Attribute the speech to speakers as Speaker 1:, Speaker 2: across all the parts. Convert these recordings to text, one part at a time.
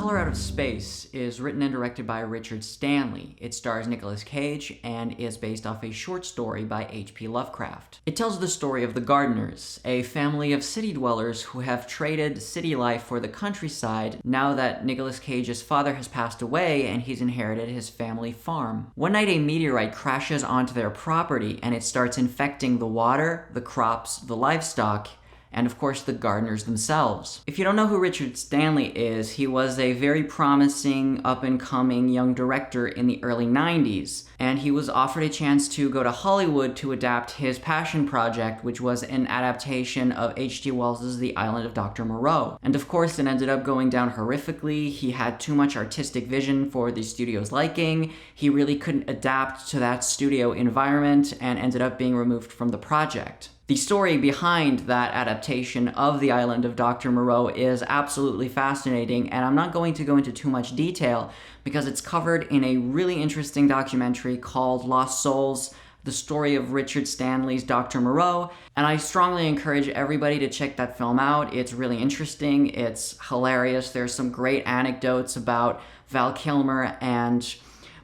Speaker 1: Color Out of Space is written and directed by Richard Stanley. It stars Nicolas Cage and is based off a short story by H.P. Lovecraft. It tells the story of the Gardners, a family of city dwellers who have traded city life for the countryside now that Nicolas Cage's father has passed away and he's inherited his family farm. One night a meteorite crashes onto their property and it starts infecting the water, the crops, the livestock, and of course the Gardners themselves. If you don't know who Richard Stanley is, he was a very promising, up-and-coming young director in the early 90s, and he was offered a chance to go to Hollywood to adapt his passion project, which was an adaptation of H.G. Wells' The Island of Dr. Moreau. And of course it ended up going down horrifically. He had too much artistic vision for the studio's liking. He really couldn't adapt to that studio environment and ended up being removed from the project. The story behind that adaptation of The Island of Dr. Moreau is absolutely fascinating, and I'm not going to go into too much detail because it's covered in a really interesting documentary called Lost Souls, the story of Richard Stanley's Dr. Moreau, and I strongly encourage everybody to check that film out. It's really interesting, it's hilarious, there's some great anecdotes about Val Kilmer and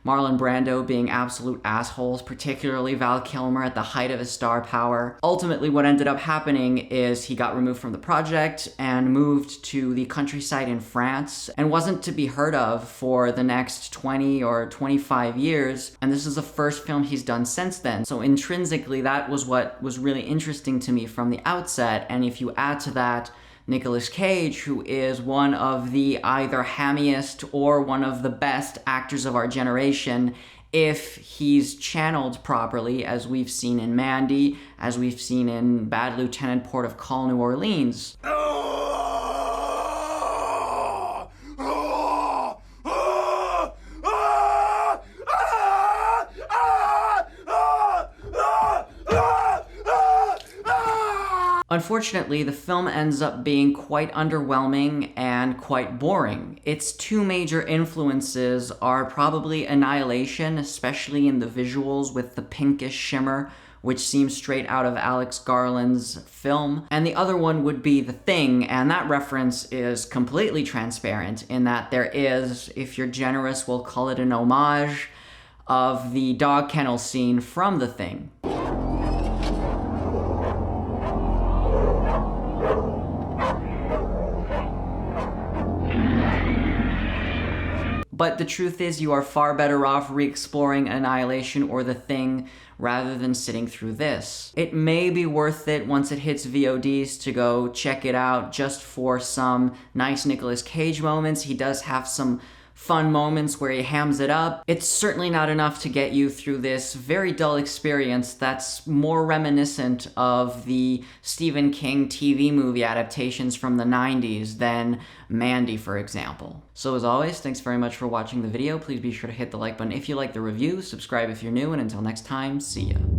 Speaker 1: Marlon Brando being absolute assholes, particularly Val Kilmer at the height of his star power. Ultimately, what ended up happening is he got removed from the project and moved to the countryside in France and wasn't to be heard of for the next 20 or 25 years. And this is the first film he's done since then. So intrinsically, that was what was really interesting to me from the outset. And if you add to that Nicolas Cage, who is one of the either hammiest or one of the best actors of our generation, if he's channeled properly, as we've seen in Mandy, as we've seen in Bad Lieutenant Port of Call, New Orleans. Unfortunately, the film ends up being quite underwhelming and quite boring. Its two major influences are probably Annihilation, especially in the visuals with the pinkish shimmer, which seems straight out of Alex Garland's film, and the other one would be The Thing, and that reference is completely transparent in that there is, if you're generous, we'll call it an homage of the dog kennel scene from The Thing. But the truth is, you are far better off re-exploring Annihilation or The Thing rather than sitting through this. It may be worth it once it hits VODs to go check it out just for some nice Nicolas Cage moments. He does have some fun moments where he hams it up. It's certainly not enough to get you through this very dull experience that's more reminiscent of the Stephen King TV movie adaptations from the 90s than Mandy, for example. So as always, thanks very much for watching the video. Please be sure to hit the like button if you like the review, subscribe if you're new, and until next time, see ya.